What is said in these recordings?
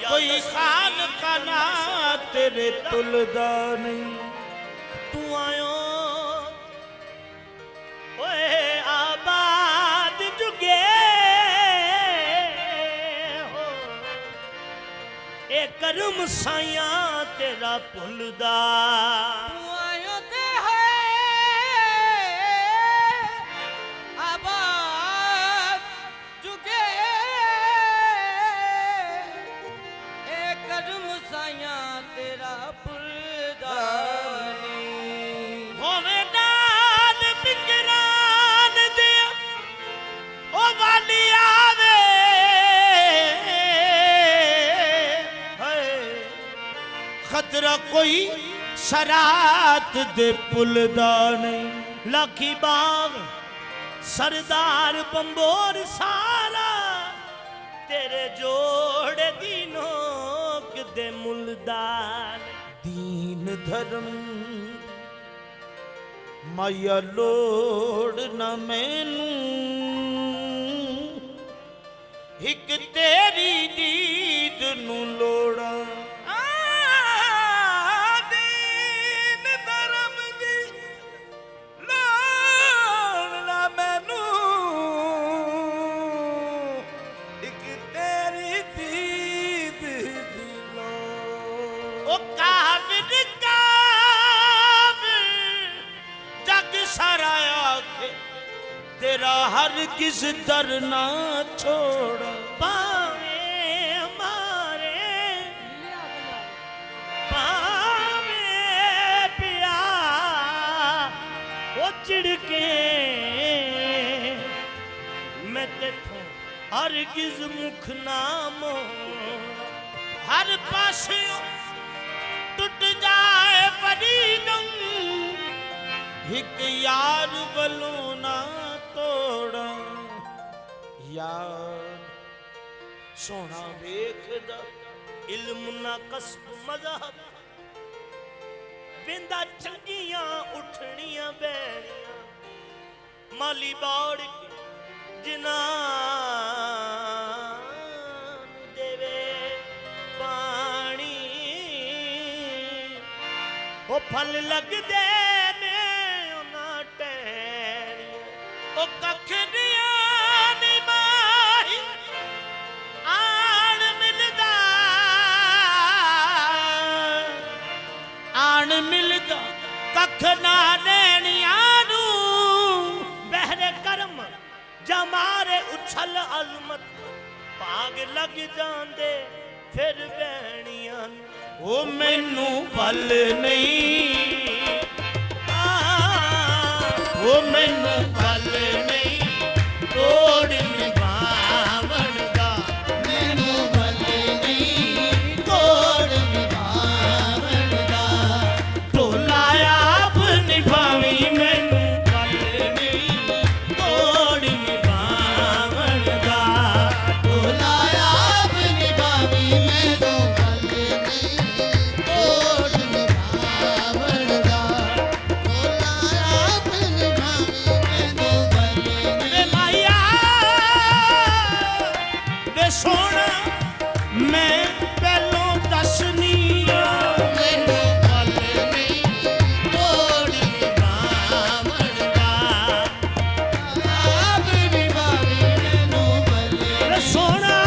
कोई खान खाना तेरे तुलदा नहीं। तू आयो ओए आबाद जुगे हो, ए करम साया तेरा भुलदा। तू आयो ते है आबाद जुगे, ए करम साया तेरा भुलदा नहीं। होवे नाल बिकरान दे ओ वाली आवे, खतरा कोई शरात दे पुलदा नहीं। लाखी बाग सरदार बंबोर सारा तेरे जोड़े दीनों दे मुलदार। दीन धर्म माया लोड़ न मैनू, एक तेरी दीद नू लोड़ा। दीन धर्म दी लोड़ न मैनू, एक तेरी दीद दी लोड़। ओ काबिल जग सारा आखे तेरा हर किस दर ना छोड़। पावे हमारे पावे पिया वो चिड़के, मैं तेथों हर किस मुख ना मोड़। हर पासे टूट जाए फरीदम, एक यार वलों ना तोड़ा। यार सोना वेखदा इल्म ना कसब मजहब, बिंदा चंगियां उठनियां बैनियां। माली बाड़ जिना देवे पानी, ओ फल लग दे ओ कख दिया नी माही आन मिलदा, आन मिलदा कख ना नैनिया नू। बहरे करम जमारे उछल अजमत, भाग लग जांदे फिर बहनियां नू। ओ मैनू पल नहीं, ओ मैनू पल नहीं तोड़ निभावन दा। मैनू पल नहीं तोड़ निभावन दा। ढोला आप निभावी मैनू पल नहीं तोड़ निभावन दा। ढोला आप निभावी मैनू पल नहीं तोड़ निभावन दा। सोना मैं पहलों दसनी मैनू पल नहीं तोड़ निभावन दा। आप निभावी मैनू पल। सोना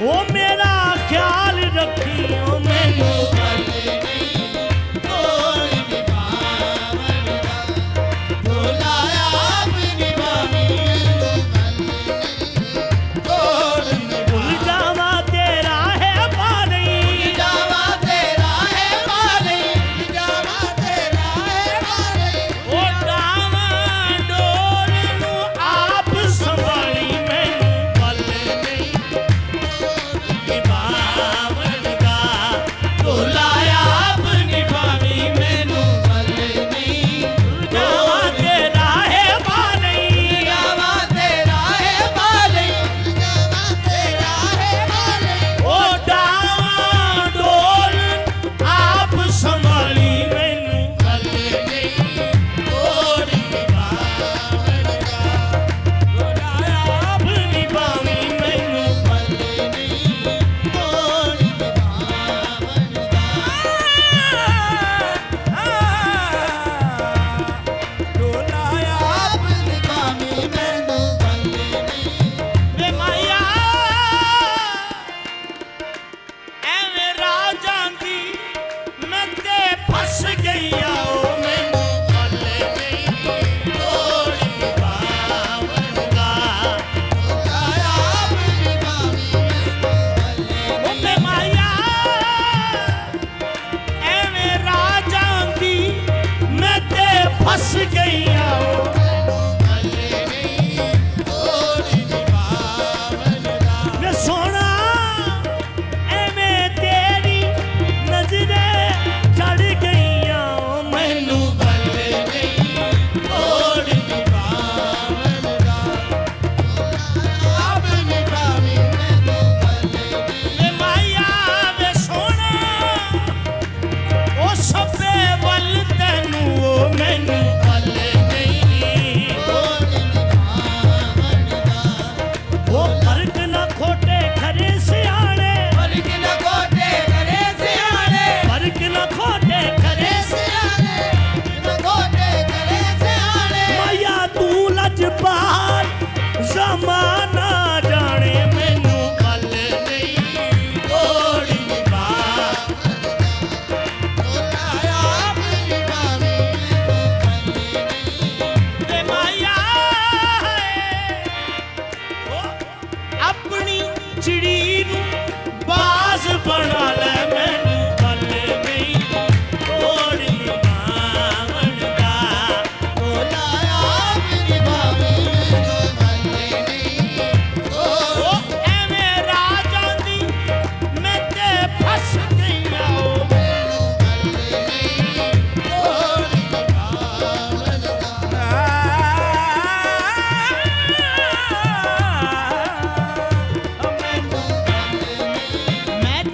वो मेरा ख्याल रखियो मैनू पल नहीं तोड़ निभावन दा। भोला आप निभावी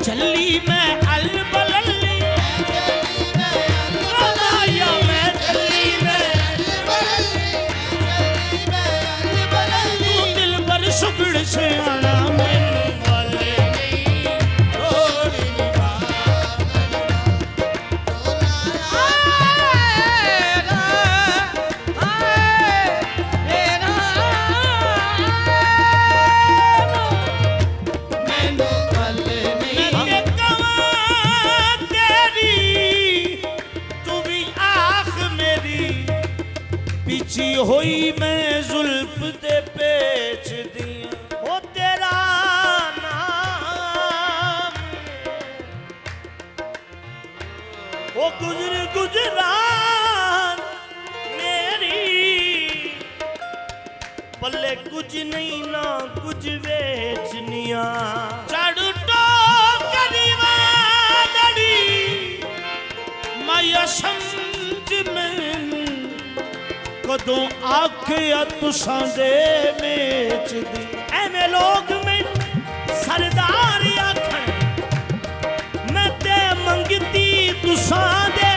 चली मैं अल बलली माया मैं चली मैं तू दिल पर सुगड़ से आना मैनू वाले पीछी होई मैं जुल्फ दे पेच दिया ओ तेरा नाम ओ गुजर गुजरान मेरी पल्ले कुछ नहीं ना कुछ बेचनिया चढ़ टो करीवा दड़ी माया समझ मैनू कदों आखिया तुसां दे मेच दी एवें लोग मैनू सरदार आखण मैं ते मंगती तुसां दे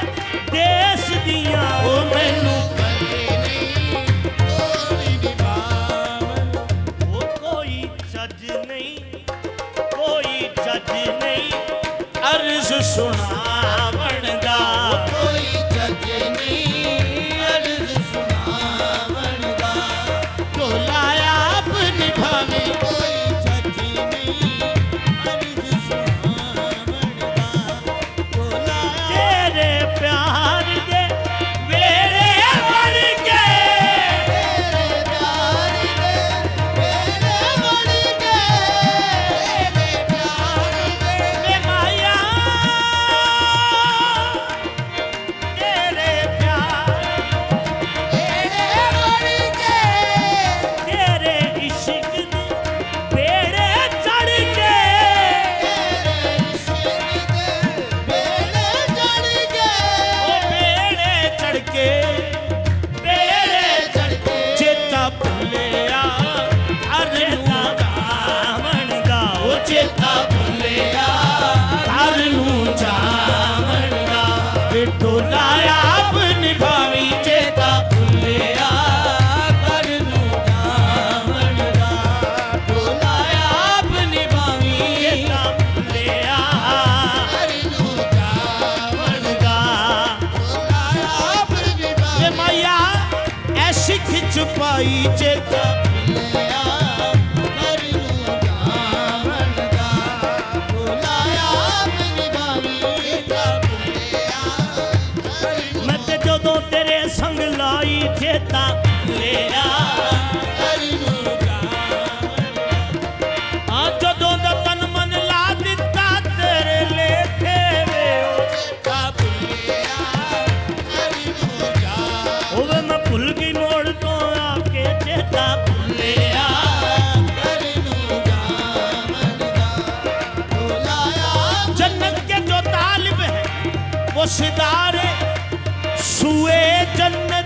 देश दियां ओ मैनू कोई जज नहीं अर्ज सुनावण दा कोई जज नहीं छुपाई चेता मैं ते जदों तेरे संग लाई चेता लिया जदों दा तन मन ला दिता तेरे लेखे वे मैं भुल गई मोड़ तो आके चेता भुलिया जन्नत के जो तालिब है वो सितारे सुए जन्नत